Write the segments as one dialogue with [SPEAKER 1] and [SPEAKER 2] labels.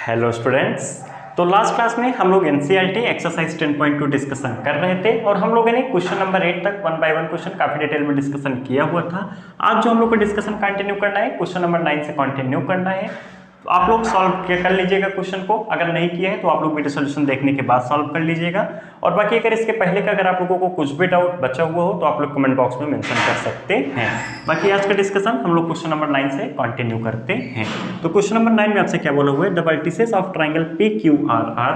[SPEAKER 1] Hello students. तो last class में हम लोग एनसीईआरटी एक्सरसाइज 10.2 डिस्कशन कर रहे थे और हम लोगों ने क्वेश्चन नंबर 8 तक 1 बाय 1 क्वेश्चन काफी डिटेल में डिस्कशन किया हुआ था। आज जो हम लोग को डिस्कशन कंटिन्यू करना है, क्वेश्चन नंबर 9 से कंटिन्यू करना है। तो आप लोग सॉल्व कर लीजिएगा क्वेश्चन को, अगर नहीं किया है तो आप लोग वीडियो सोल्यूशन देखने के बाद सॉल्व कर लीजिएगा। और बाकी अगर इसके पहले का अगर आप लोगों को कुछ भी डाउट बचा हुआ हो तो आप लोग कमेंट बॉक्स में मेंशन कर सकते हैं। बाकी आज का डिस्कशन हम लोग क्वेश्चन नंबर 9 से कंटिन्यू करते हैं। तो क्वेश्चन नंबर 9 में आपसे क्या बोला हुआ है, the vertices of triangle P Q R are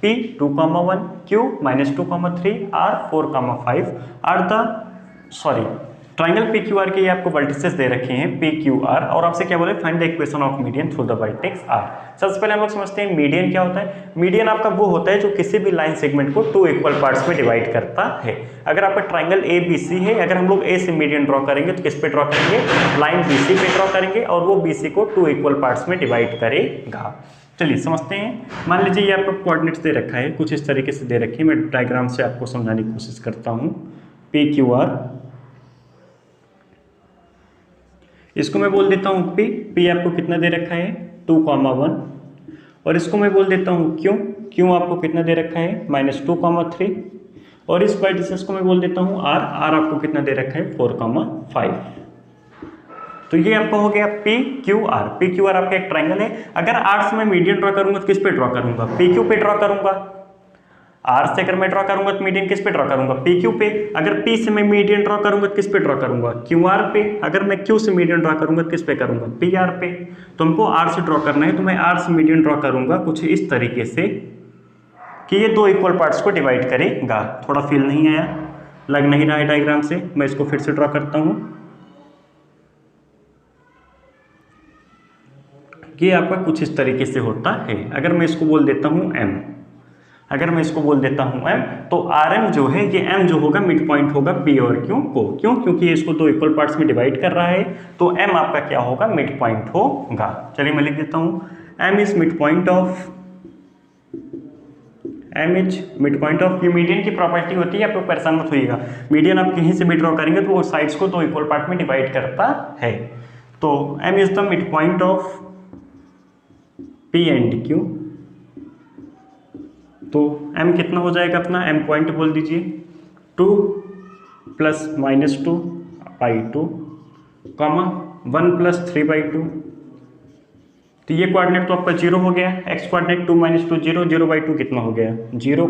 [SPEAKER 1] P 2,1 Q -2,3 R 4,5 are the triangle P Q R के ये आपको वर्टिसेस दे रखे हैं पी क्यू आर, और आपसे क्या बोले find the equation of median through the vertex R. सबसे पहले हम लोग समझते हैं मीडियन क्या होता है। मीडियन आपका वो होता है जो किसी भी लाइन सेगमेंट को 2 इक्वल पार्ट्स में डिवाइड करता है। अगर आपका ट्राइंगल ए बी सी है, अगर हम लोग ए से मीडियन ड्रॉ करेंगे तो किस पे ड्रॉ करेंगे, लाइन बी सी पे ड्रॉ करेंगे और वो बी सी को 2 इक्वल पार्ट्स में डिवाइड करेगा। चलिए समझते हैं। मान लीजिए ये आपको कोऑर्डिनेट्स दे रखा है, कुछ इस तरीके से दे रखे हैं। मैं डायग्राम से आपको समझाने की कोशिश करता हूँ। पी क्यू आर, इसको मैं बोल देता हूँ पी। पी आपको कितना दे रखा है 2,1, और इसको मैं बोल देता हूँ क्यू। क्यू आपको कितना दे रखा है -2,3, और इस वर्टिसेस को मैं बोल देता हूँ आर। आर आपको कितना दे रखा है 4,5। तो ये आपका हो गया P Q are. P Q are आपका एक ट्राइंगल है। अगर आर से मैं मीडियन ड्रॉ करूंगा तो किस पे ड्रॉ करूंगा, पी क्यू पे ड्रॉ करूंगा। आर से अगर मैं ड्रॉ करूंगा तो मीडियन किस पे ड्रॉ करूंगा, पी क्यू पे। अगर पी से मैं मीडियन ड्रॉ करूंगा तो किस पे ड्रॉ करूंगा, क्यू आर पे। अगर मैं क्यू से मीडियन ड्रॉ करूंगा तो किस पे करूंगा, पी आर पे। तो हमको आर से ड्रॉ करना है तो मैं आर से मीडियन ड्रॉ करूंगा कुछ इस तरीके से कि ये 2 इक्वल पार्ट्स को डिवाइड करेगा। थोड़ा फील नहीं आया, लग नहीं रहा है डायग्राम से, मैं इसको फिर से ड्रॉ करता हूं। ये आपका कुछ इस तरीके से होता है। अगर मैं इसको बोल देता हूं m, अगर मैं इसको बोल देता हूं m, तो rm जो है, ये m जो होगा मिड पॉइंट होगा p और q को। क्यों? क्योंकि ये इसको 2 इक्वल पार्ट्स में डिवाइड कर रहा है, तो m आपका क्या होगा, मिड पॉइंट होगा। चलिए मैं लिख देता हूं, m is mid point of, m is mid point of. ये मीडियन की प्रॉपर्टी होती है, आप लोग परेशान मत होइएगा। मीडियन आप कहीं से भी ड्रॉ करेंगे तो वो साइड्स को 2 इक्वल पार्ट में डिवाइड करता है। तो m is the mid point of P and Q। तो m कितना हो जाएगा अपना, m पॉइंट बोल दीजिए 2 + -2 बाई 2, 1 + 3 बाई 2। तो ये कोऑर्डिनेट तो आपका 0 हो गया। x कोऑर्डिनेट 2 - 2 0, 0 बाई 2 कितना हो गया 0,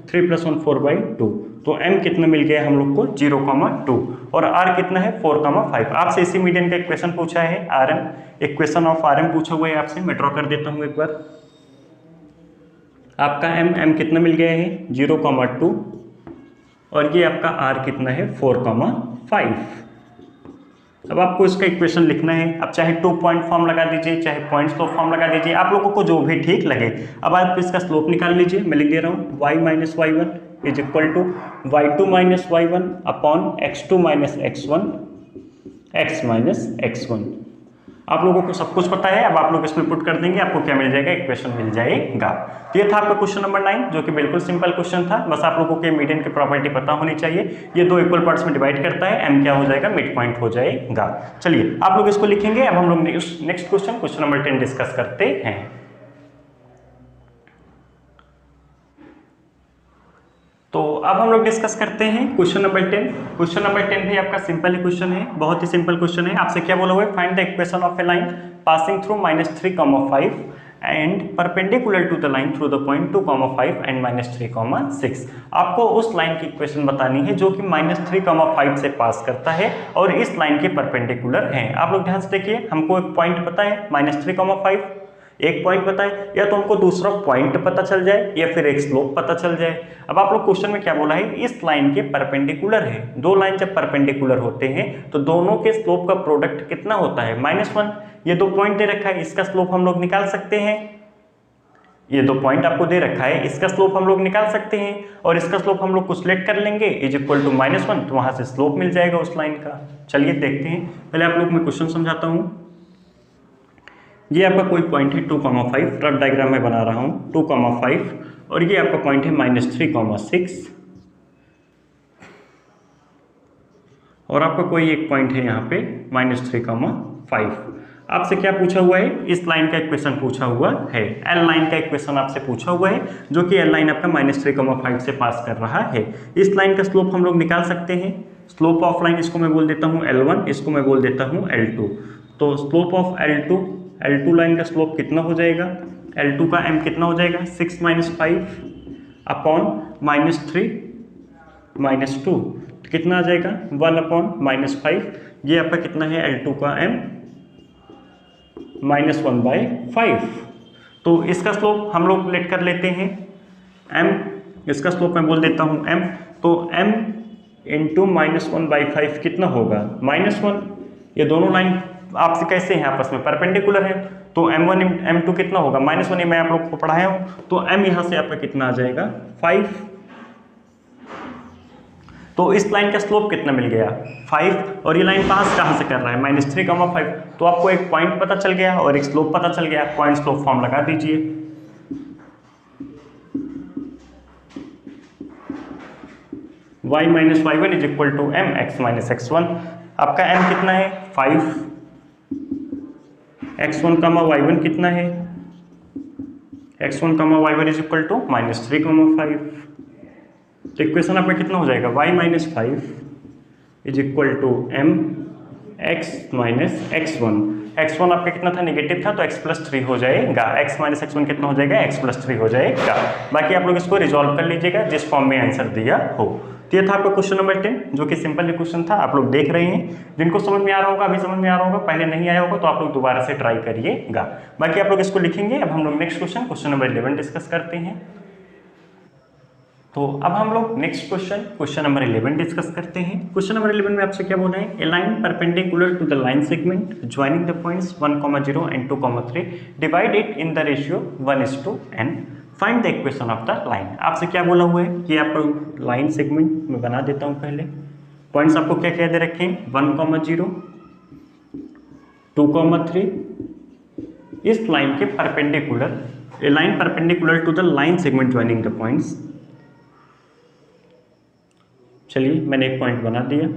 [SPEAKER 1] 3 + 1 4 बाई 2। तो m कितना मिल गया हम लोग को 0,2, और r कितना है 4,5। आपसे इसी मीडियन का इक्वेशन पूछा है rm, इक्वेशन ऑफ rm पूछा हुआ है आपसे। मैं ड्रॉ कर देता हूँ एक बार। आपका m कितना मिल गया है 0,2, और ये आपका r कितना है 4,5। अब आपको इसका इक्वेशन लिखना है। अब चाहे 2 पॉइंट फॉर्म लगा दीजिए, चाहे पॉइंट स्लोप फॉर्म लगा दीजिए, आप लोगों को जो भी ठीक लगे। अब आप इसका स्लोप निकाल लीजिए। मैं लिख दे रहा हूँ y - y1 is equal to y2 - y1 upon x2 - x1 x - x1। आप लोगों को सब कुछ पता है। अब आप लोग इसमें पुट कर देंगे, आपको क्या मिल जाएगा, इक्वेशन मिल जाएगा। तो ये था आपका क्वेश्चन नंबर 9, जो कि बिल्कुल सिंपल क्वेश्चन था। बस आप लोगों के मीडियन की प्रॉपर्टी पता होनी चाहिए। ये 2 इक्वल पार्ट्स में डिवाइड करता है, m क्या हो जाएगा, मिड पॉइंट हो जाएगा। चलिए आप लोग इसको लिखेंगे। अब हम लोग नेक्स्ट क्वेश्चन नंबर 10 डिस्कस करते हैं। तो अब हम लोग डिस्कस करते हैं क्वेश्चन नंबर 10। क्वेश्चन नंबर 10 भी आपका सिंपल ही क्वेश्चन है, बहुत ही सिंपल क्वेश्चन है। आपसे क्या बोला हुआ है, find the equation of a line passing through -3,5 and perpendicular to the line through the point 2,5 and -3,6। आपको उस लाइन की इक्वेशन बतानी है जो कि -3,5 से पास करता है और इस लाइन के परपेंडिकुलर है। आप लोग ध्यान से देखिए, हमको एक पॉइंट पता है -3,5, एक पॉइंट पता है, या तो हमको दूसरा पॉइंट पता चल जाए या फिर एक स्लोप पता चल जाए। अब आप लोग क्वेश्चन में क्या बोला है, इस लाइन के परपेंडिकुलर है। 2 लाइन जब परपेंडिकुलर होते हैं तो दोनों के स्लोप का प्रोडक्ट कितना होता है, -1। ये 2 पॉइंट दे रखा है, इसका स्लोप हम लोग निकाल सकते हैं। ये 2 पॉइंट आपको दे रखा है, इसका स्लोप हम लोग निकाल सकते हैं, और इसका स्लोप हम लोग को सिलेक्ट कर लेंगे इज इक्वल टू -1, तो वहां से स्लोप मिल जाएगा उस लाइन का। चलिए देखते हैं। पहले आप लोग मैं क्वेश्चन समझाता हूँ। ये आपका कोई पॉइंट है 2,5, रफ डायग्राम में बना रहा हूँ 2,5, और ये आपका पॉइंट है -3,6, और आपका कोई एक पॉइंट है यहाँ पे -3,5। आपसे क्या पूछा हुआ है, इस लाइन का इक्वेशन पूछा हुआ है, एल लाइन का इक्वेशन आपसे पूछा हुआ है, जो कि एल लाइन आपका -3,5 से पास कर रहा है। इस लाइन का स्लोप हम लोग निकाल सकते हैं। स्लोप ऑफ लाइन इसको मैं बोल देता हूँ L1, इसको मैं बोल देता हूँ L2। तो स्लोप ऑफ L2 लाइन का स्लोप कितना हो जाएगा, L2 का m कितना हो जाएगा 6 - 5 अपॉन -3 -2, कितना आ जाएगा 1 अपॉन -5। ये आपका कितना है L2 का m -1/5। तो इसका स्लोप हम लोग लेट कर लेते हैं m, इसका स्लोप मैं बोल देता हूँ m। तो m इंटू -1/5 कितना होगा -1। ये दोनों लाइन आपसे कैसे हैं, आपस में परपेंडिकुलर है, तो m1 m2 कितना होगा -1, मैं आप लोग को पढ़ाया हूँ, तो m यहाँ से आपका कितना आ जाएगा 5। तो इस लाइन का स्लोप कितना मिल गया 5, और ये लाइन पास कहाँ से कर रहा है -3,5। तो आपको एक पॉइंट पता चल गया और एक स्लोप पता चल गया, पॉइंट स्लोप फॉर्म लगा दीजिए। y - y1 is equal to m x - x1। आपका m कितना है 5, x1, y1 कितना है, x1, y1 is equal to -3,5। तो इक्वेशन आपका कितना हो जाएगा y - 5 is equal to m x - x1। x1 आपका कितना था, नेगेटिव था, तो x + 3 हो जाएगा, x - x1 कितना हो जाएगा x + 3 हो जाएगा। बाकी आप लोग इसको रिजॉल्व कर लीजिएगा जिस फॉर्म में आंसर दिया हो। तो ये था आपका क्वेश्चन नंबर 10, जो कि सिंपल क्वेश्चन था, आप लोग देख रहे हैं। जिनको समझ में आ रहा होगा अभी समझ में आ रहा होगा, पहले नहीं आया होगा तो आप लोग दोबारा से ट्राई करिएगा। बाकी आप लोग इसको लिखेंगे। अब हम लोग नेक्स्ट क्वेश्चन नंबर 11 डिस्कस करते हैं। तो अब हम लोग नेक्स्ट क्वेश्चन नंबर 11 डिस्कस करते हैं। क्वेश्चन नंबर 11 में आपसे क्या बोला है, a line perpendicular to the line segment joining the points 1, 0 and 2, 3 divide it in the ratio 1:n, find the equation of the line. आपसे क्या बोला हुआ है कि आपको लाइन सेगमेंट में बना देता हूं। पहले पॉइंट्स आपको क्या क्या दे रखे हैं 1, 0 2, 3। इस लाइन के perpendicular, a line perpendicular to the line segment joining the points. चलिए मैंने एक पॉइंट बना दिया,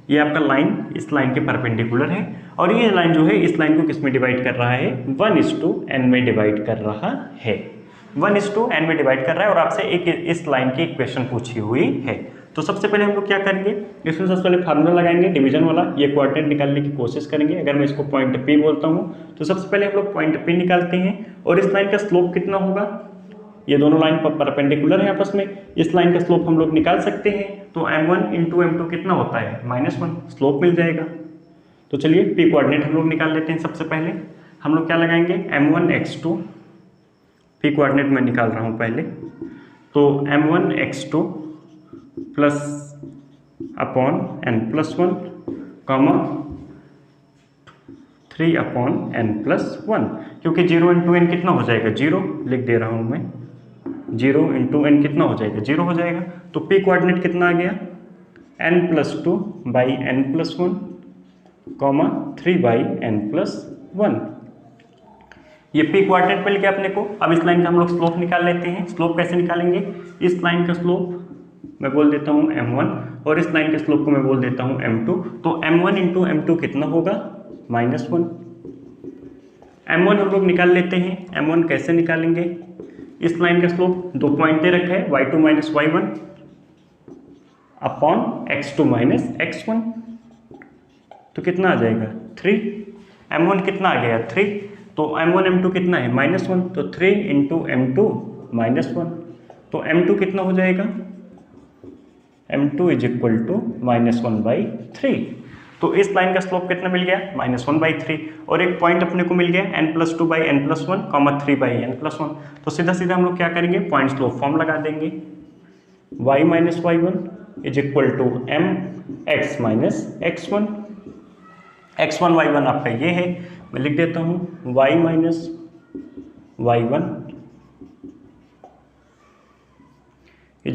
[SPEAKER 1] ये आपका लाइन इस लाइन के परपेंडिकुलर है, और ये लाइन जो है इस लाइन को किस में डिवाइड कर रहा है 1:n में डिवाइड कर रहा है, 1:n में डिवाइड कर रहा है, और आपसे एक इस लाइन की इक्वेशन पूछी हुई है। तो सबसे पहले हम लोग क्या करेंगे, इसमें सबसे पहले फार्मूला लगाएंगे डिवीजन वाला, ये कोऑर्डिनेट निकालने की कोशिश करेंगे। अगर मैं इसको पॉइंट P बोलता हूँ तो सबसे पहले हम लोग पॉइंट P निकालते हैं, और इस लाइन का स्लोप कितना होगा, ये दोनों लाइन परपेंडिकुलर है आपस में, इस लाइन का स्लोप हम लोग निकाल सकते हैं। तो m1 × m2 कितना होता है -1, स्लोप मिल जाएगा। तो चलिए P कोऑर्डिनेट हम लोग निकाल लेते हैं। सबसे पहले हम लोग क्या लगाएंगे m1 x2, P कोऑर्डिनेट मैं निकाल रहा हूँ पहले, तो m1 x2 plus upon n+1 comma 3 upon n+1, क्योंकि 0 × n कितना हो जाएगा 0, लिख दे रहा हूँ मैं, 0 × n कितना हो जाएगा 0 हो जाएगा। तो P कोऑर्डिनेट कितना आ गया n+2/n+1 कॉमा 3/n+1। ये P कोऑर्डिनेट मिल गया अपने को। अब इस लाइन का हम लोग स्लोप निकाल लेते हैं। स्लोप कैसे निकालेंगे, इस लाइन का स्लोप मैं बोल देता हूँ m1, और इस लाइन के स्लोप को मैं बोल देता हूँ m2। तो m1 × m2 कितना होगा -1। m1 हम लोग निकाल लेते हैं। m1 कैसे निकालेंगे, इस लाइन का स्लोप 2 पॉइंट दे रखा है y2 - y1 upon x2 - x1, तो कितना आ जाएगा 3। m1 कितना आ गया 3, तो m1 m2 कितना है -1, तो 3 × m2 -1, तो m2 कितना हो जाएगा m2 = -1/3। तो इस लाइन का स्लोप कितना मिल गया -1/3, और एक पॉइंट अपने को मिल गया n+2/n+1 कॉमा 3/n+1। तो सीधा सीधा हम लोग क्या करेंगे, पॉइंट स्लोप फॉर्म लगा देंगे, y - y1 = mx - x1। x1 y1 आपका ये है, मैं लिख देता हूँ y - y1 =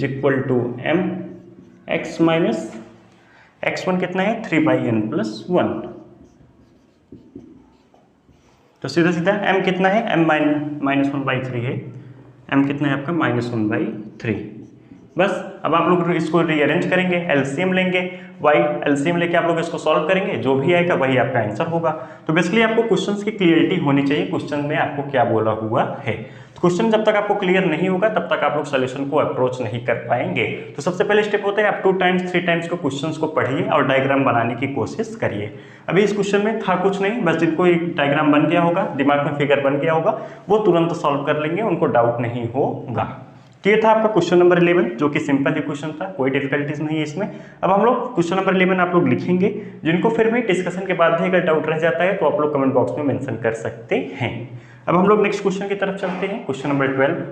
[SPEAKER 1] mx - x1 कितना है 3/n+1। तो सीधा सीधा m कितना है, m -1/3 है, m कितना है आपका -1/3। बस अब आप लोग इसको रीअरेंज करेंगे, एलसीएम लेंगे, वाई एलसीएम लेके आप लोग इसको सॉल्व करेंगे, जो भी आएगा वही आपका आंसर होगा। तो बेसिकली आपको क्वेश्चंस की क्लियरिटी होनी चाहिए, क्वेश्चन में आपको क्या बोला हुआ है। तो क्वेश्चन जब तक आपको क्लियर नहीं होगा तब तक आप लोग सोल्यूशन को अप्रोच नहीं कर पाएंगे। तो सबसे पहले स्टेप होता है आप 2 टाइम्स 3 टाइम्स को क्वेश्चंस को पढ़िए और डायग्राम बनाने की कोशिश करिए। अभी इस क्वेश्चन में था कुछ नहीं, बस जिनको एक डायग्राम बन गया होगा, दिमाग में फिगर बन गया होगा, वो तुरंत सॉल्व कर लेंगे, उनको डाउट नहीं होगा। तो ये था आपका क्वेश्चन नंबर 11 जो कि सिंपल ही क्वेश्चन था, कोई डिफिकल्टीज नहीं है इसमें। अब हम लोग क्वेश्चन नंबर 11 आप लोग लिखेंगे, जिनको फिर भी डिस्कशन के बाद भी अगर डाउट रह जाता है तो आप लोग कमेंट बॉक्स में मेंशन कर सकते हैं। अब हम लोग नेक्स्ट क्वेश्चन की तरफ चलते हैं, क्वेश्चन नंबर 12।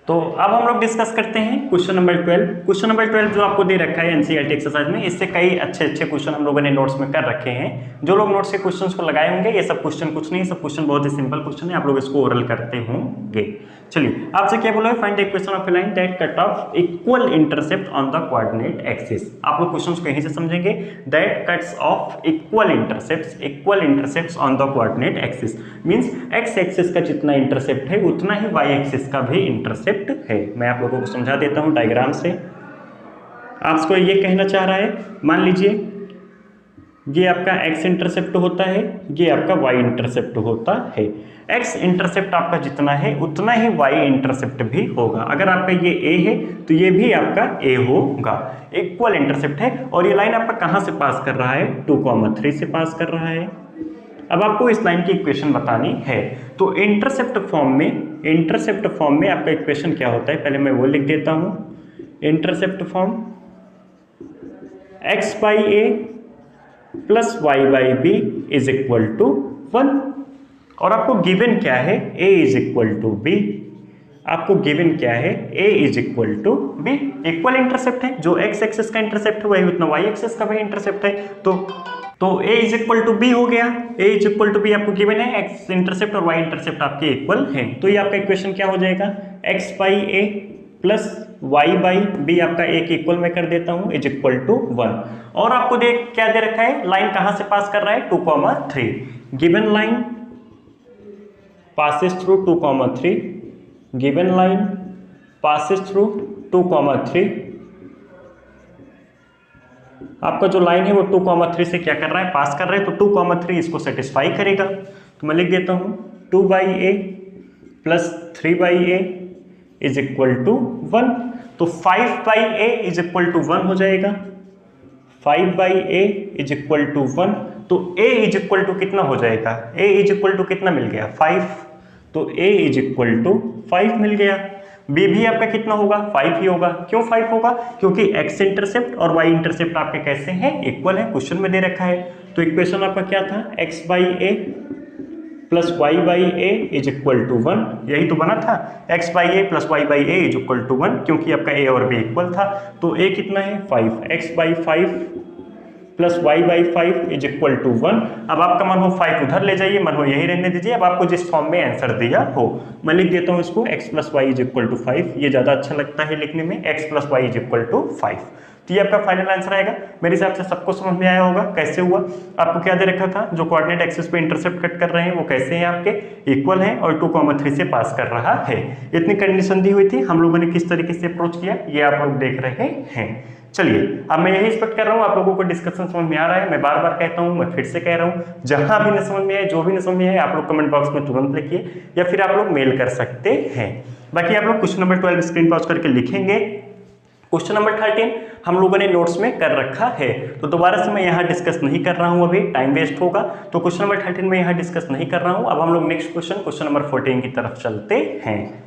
[SPEAKER 1] तो अब हम लोग डिस्कस करते हैं क्वेश्चन नंबर 12। क्वेश्चन नंबर 12 जो आपको दे रखा है एनसीईआरटी एक्सरसाइज में, इससे कई अच्छे क्वेश्चन हम लोगों ने नोट्स में कर रखे हैं। जो लोग नोट्स के क्वेश्चंस को लगाए होंगे, ये सब क्वेश्चन कुछ नहीं, सब क्वेश्चन बहुत ही सिंपल क्वेश्चन है, आप लोग इसको ओरल करते होंगे। चलिए आपसे क्या बोला है, find the equation of a line that cut off equal intercept on the coordinate axis. आप लोग क्वेश्चंस को यहीं से समझेंगे, that cuts of equal intercepts on the coordinate axis means x axis का जितना इंटरसेप्ट है उतना ही वाई एक्सिस का भी इंटरसेप्ट है। मैं आप लोगों को समझा देता हूं डायग्राम से। आपको ये कहना चाह रहा है, मान लीजिए ये आपका x इंटरसेप्ट होता है, ये आपका y इंटरसेप्ट होता है। x इंटरसेप्ट आपका जितना है उतना ही y इंटरसेप्ट भी होगा। अगर आपका ये a है तो ये भी आपका a होगा। इक्वल इंटरसेप्ट है और ये लाइन आपका कहाँ से पास कर रहा है, 2,3 से पास कर रहा है। अब आपको इस लाइन की इक्वेशन बतानी है। तो इंटरसेप्ट फॉर्म में आपका इक्वेशन क्या होता है, पहले मैं वो लिख देता हूँ। Intercept form x by a plus y by b is equal to 1। और आपको गिवन क्या है, a is equal to b। आपको गिवन क्या है, a is equal to b। Equal intercept है, जो x एक्सिस का इंटरसेप्ट है वही उतना y एक्सिस का भी इंटरसेप्ट है। तो a is equal to b हो गया। a is equal to b आपको गिवन है, x इंटरसेप्ट और y इंटरसेप्ट आपके इक्वल हैं। तो ये आपका इक्वेशन क्या हो जाएगा, x by a plus y by b आपका एक इक्वल में कर देता हूं इज इक्वल टू 1। और आपको देख क्या दे रखा है, लाइन कहां से पास कर रहा है, 2,3। Given line passes through 2,3, given line passes through 2,3। आपका जो लाइन है वो 2,3 से क्या कर रहा है, पास कर रहा है, तो 2,3 इसको सेटिस्फाई करेगा। तो मैं लिख देता हूं 2 by a plus 3 by a is equal to 1। तो 5 by a is equal to 1 हो जाएगा। 5 by a is equal to 1। तो a इज इक्वल टू कितना हो जाएगा, a इज इक्वल टू कितना मिल गया, 5। तो a इज इक्वल टू 5 मिल गया। b भी आपका कितना होगा, 5 ही होगा। क्यों 5 होगा, क्योंकि x इंटरसेप्ट और y इंटरसेप्ट आपके कैसे हैं, इक्वल है, क्वेश्चन में दे रखा है। तो इक्वेशन आपका क्या था, x by a plus y by a is equal to 1, यही तो बना था। x by a plus y by a is equal to 1, क्योंकि आपका a और b इक्वल था। तो a कितना है, 5। x by 5 plus y by 5 is equal to 1। अब आपका मन हो 5 उधर ले जाइए, मन हो यही रहने दीजिए। अब आपको जिस फॉर्म में आंसर दिया हो, मैं लिख देता हूँ इसको x plus y is equal to 5। ये ज़्यादा अच्छा लगता है लिखने में, x plus y is equal to 5। तो ये आपका फाइनल आंसर आएगा। मेरे हिसाब से सबको समझ में आया होगा कैसे हुआ। आपको क्या दे रखा था, जो कोऑर्डिनेट एक्सिस पे इंटरसेप्ट कट कर रहे हैं वो कैसे हैं, आपके इक्वल हैं और 2,3 से पास कर रहा है। इतनी कंडीशन दी हुई थी, हम लोगों ने किस तरीके से अप्रोच किया ये आप लोग देख रहे हैं। चलिए अब मैं यही एक्सपेक्ट कर रहा हूँ आप लोगों को डिस्कशन समझ में आ रहा है। मैं बार बार कहता हूँ, मैं फिर से कह रहा हूँ, जहां भी न समझ में आए, जो भी न समझ में आए, आप लोग कमेंट बॉक्स में तुरंत लिखिए या फिर आप लोग मेल कर सकते हैं। बाकी आप लोग क्वेश्चन नंबर 12 स्क्रीन पॉज करके लिखेंगे। क्वेश्चन नंबर 13 हम लोगों ने नोट्स में कर रखा है, तो दोबारा से मैं यहाँ डिस्कस नहीं कर रहा हूँ, अभी टाइम वेस्ट होगा। तो क्वेश्चन नंबर 13 में यहाँ डिस्कस नहीं कर रहा हूँ। अब हम लोग नेक्स्ट क्वेश्चन नंबर 14 की तरफ चलते हैं।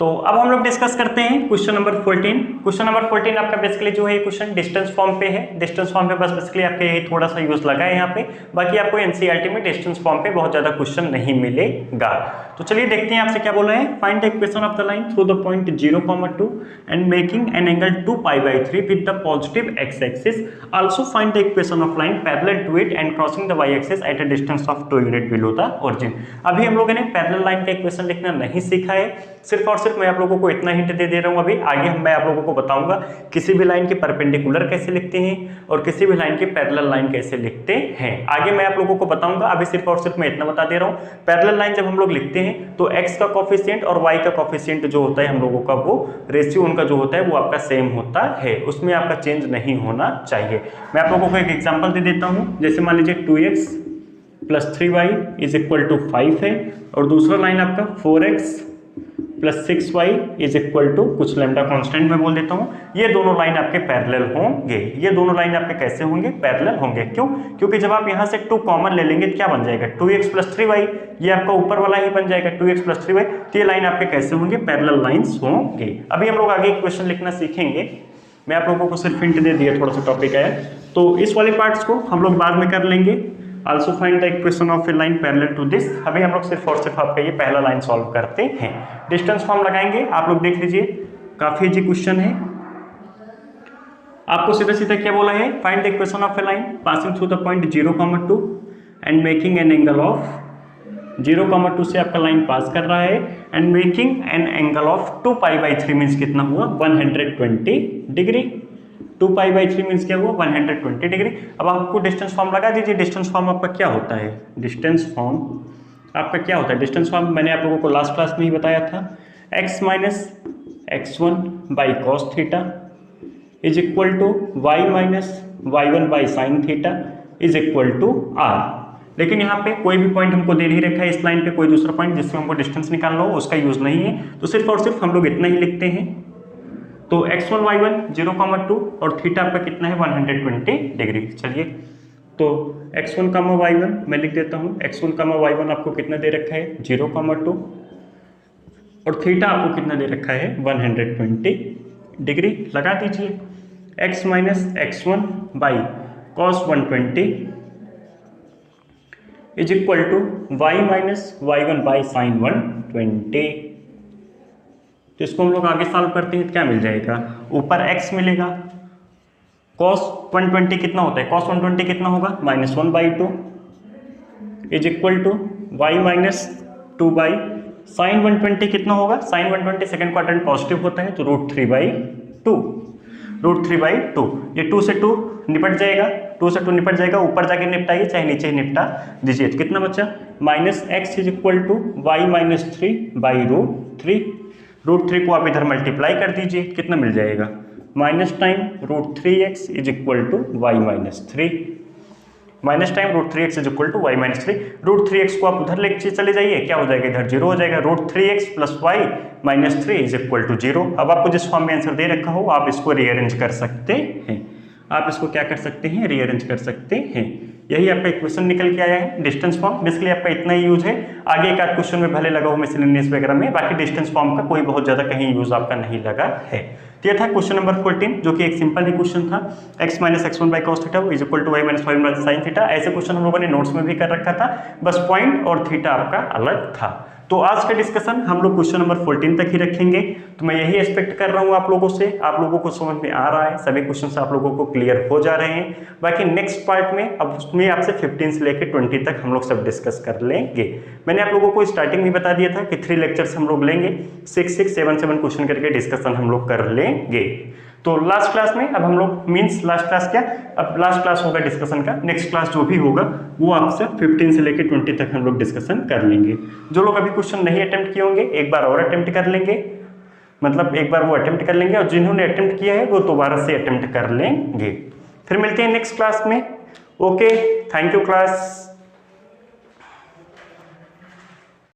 [SPEAKER 1] तो अब हम लोग डिस्कस करते हैं क्वेश्चन नंबर 14। क्वेश्चन नंबर 14 आपका बेसिकली जो है क्वेश्चन डिस्टेंस फॉर्म पे है। डिस्टेंस फॉर्म पे बस बेसिकली आपके यही थोड़ा सा यूज लगा है यहाँ पे, बाकी आपको एनसीईआरटी में डिस्टेंस फॉर्म पे बहुत ज्यादा क्वेश्चन नहीं मिलेगा। तो चलिए देखते हैं आपसे क्या बोला है। Find the equation of the line through the point 0,2 and making an angle 2π/3 with the positive x axis. Also find the equation of line parallel to it and crossing the y axis at a distance of 2 unit below the origin. अभी हम लोगों ने parallel line का equation लिखना नहीं सीखा है, सिर्फ और सिर्फ मैं आप लोगों को इतना हिंट दे रहा हूं। अभी आगे मैं आप लोगों को बताऊंगा किसी भी लाइन के परपेंडिकुलर कैसे लिखते हैं और किसी भी लाइन के पैरेलल लाइन कैसे लिखते हैं, आगे मैं आप लोगों को बताऊंगा। अभी सिर्फ और सिर्फ मैं इतना बता दे रहा हूं, पैरेलल लाइन जब हम लोग लिखते हैं तो x का कोफिशिएंट और y का कोफिशिएंट जो होता है हम लोगों का, वो रेशियो उनका जो होता है वो आपका सेम होता है, उसमें आपका चेंज नहीं होना चाहिए। मैं आप लोगों को एक एग्जांपल दे देता हूं, जैसे मान लीजिए 2x + 3y = 5 है और दूसरा लाइन आपका 4x + 6y = कुछ लैम्डा कांस्टेंट में बोल देता हूं। ये दोनों लाइन आपके पैरेलल होंगे, ये दोनों लाइन आपके कैसे होंगे, पैरेलल होंगे। क्यों? क्योंकि जब आप यहां से 2 कॉमन ले लेंगे क्या बन जाएगा, 2x + 3y, ये आपका ऊपर वाला ही बन जाएगा 2x + 3y। तो ये लाइन आपके कैसे होंगे, पैरेलल लाइंस होंगे। अभी हम लोग आगे इक्वेशन लिखना सीखेंगे, मैं आप लोगों को सिर्फ हिंट दे दिया, थोड़ा सा टॉपिक है तो इस वाले पार्ट्स को हम लोग बाद में कर लेंगे। Also find the equation of a line parallel to this. अभी हम लोग सिर्फ और सिर्फ आपका ये पहला लाइन सॉल्व करते हैं। डिस्टेंस फॉर्म लगाएंगे, आप लोग देख लीजिए, काफी इजी क्वेश्चन है। आपको सीधा सीधा क्या बोला है, find the equation of a line passing through the point 0,2 and making an angle of 0,2 से आपका लाइन पास कर रहा है and making an angle of 2π/3 means कितना हुआ, 120 डिग्री। 2π/3 मीन्स क्या हुआ, 120 डिग्री। अब आपको डिस्टेंस फॉर्म लगा दीजिए। डिस्टेंस फॉर्म आपका क्या होता है, डिस्टेंस फॉर्म आपका क्या होता है, डिस्टेंस फॉर्म मैंने आप लोगों को लास्ट क्लास में ही बताया था, x - x1 by cos θ = y - y1 by sin θ = r। लेकिन यहाँ पे कोई भी पॉइंट हमको दे नहीं रखा है, इस लाइन पे कोई दूसरा पॉइंट जिसमें हमको डिस्टेंस निकालना हो उसका यूज नहीं है, तो सिर्फ और सिर्फ हम लोग इतना ही लिखते हैं। तो x1 y1 0,2 और थीटा आपका कितना है, 120 डिग्री। चलिए तो x1, y1 मैं लिख देता हूँ। x1, y1 आपको कितना दे रखा है, 0,2 और थीटा आपको कितना दे रखा है, 120 डिग्री। लगा दीजिए x - x1 by cos 120 = y - y1 by sin 120। तो इसको हम लोग आगे सॉल्व करते हैं, क्या मिल जाएगा, ऊपर x मिलेगा, cos 120 कितना होता है, cos 120 कितना होगा, -1/2 = y - 2 by sin 120 कितना होगा, sin 120 सेकंड क्वाड्रेंट पॉजिटिव होता है तो √3/2, √3/2। ये 2 से 2 निपट जाएगा, 2 से 2 निपट जाएगा, ऊपर जाके निपटाइए चाहे नीचे निपटा दीजिए। तो कितना बचा, -x = y - 3/√3। √3 को आप इधर मल्टीप्लाई कर दीजिए, कितना मिल जाएगा, minus time √3x = y - 3, minus time √3x = y - 3। √3x को आप उधर लेके चले जाइए, क्या हो जाएगा, इधर 0 हो जाएगा। √3x + y - 3 = 0। अब आपको जिस फॉर्म में आंसर दे रखा हो आप इसको रीअरेंज कर सकते हैं, आप इसको क्या कर सकते हैं, रीअरेंज कर सकते हैं। यही आपका इक्वेशन निकल के आया है, डिस्टेंस फॉर्म। बेसिकली आपका इतना ही यूज है, आगे एक आध क्वेश्चन में भले लगा हो मिसलेनियस वगैरह में, बाकी डिस्टेंस फॉर्म का कोई बहुत ज्यादा कहीं यूज आपका नहीं लगा है। तो ये था क्वेश्चन नंबर 14, जो कि एक सिंपल ही क्वेश्चन था, x - x1 by cos θ = y - y1 by sin θ। ऐसे क्वेश्चन हम लोगों ने नोट्स में भी कर रखा था, बस पॉइंट और थीटा आपका अलग था। तो आज का डिस्कशन हम लोग क्वेश्चन नंबर 14 तक ही रखेंगे। तो मैं यही एक्सपेक्ट कर रहा हूँ आप लोगों से, आप लोगों को समझ में आ रहा है, सभी क्वेश्चन आप लोगों को क्लियर हो जा रहे हैं। बाकी नेक्स्ट पार्ट में अब उसमें आपसे 15 से लेकर 20 तक हम लोग सब डिस्कस कर लेंगे। मैंने आप लोगों को स्टार्टिंग में बता दिया था कि 3 लेक्चर्स हम लोग लेंगे, 6, 7 क्वेश्चन करके डिस्कशन हम लोग कर लेंगे। तो लास्ट क्लास में अब हम लोग मींस लास्ट क्लास क्या, अब लास्ट क्लास होगा डिस्कशन का, नेक्स्ट क्लास जो भी होगा वो आपसे 15 से लेकर 20 तक हम लोग डिस्कशन कर लेंगे। जो लोग अभी क्वेश्चन नहीं अटेम्प्ट किए होंगे एक बार और अटेम्प्ट कर लेंगे, मतलब एक बार वो अटेम्प्ट कर लेंगे, और जिन्होंने अटेम्प्ट किया है वो दोबारा से अटेम्प्ट कर लेंगे। फिर मिलते हैं नेक्स्ट क्लास में। Okay, thank you class.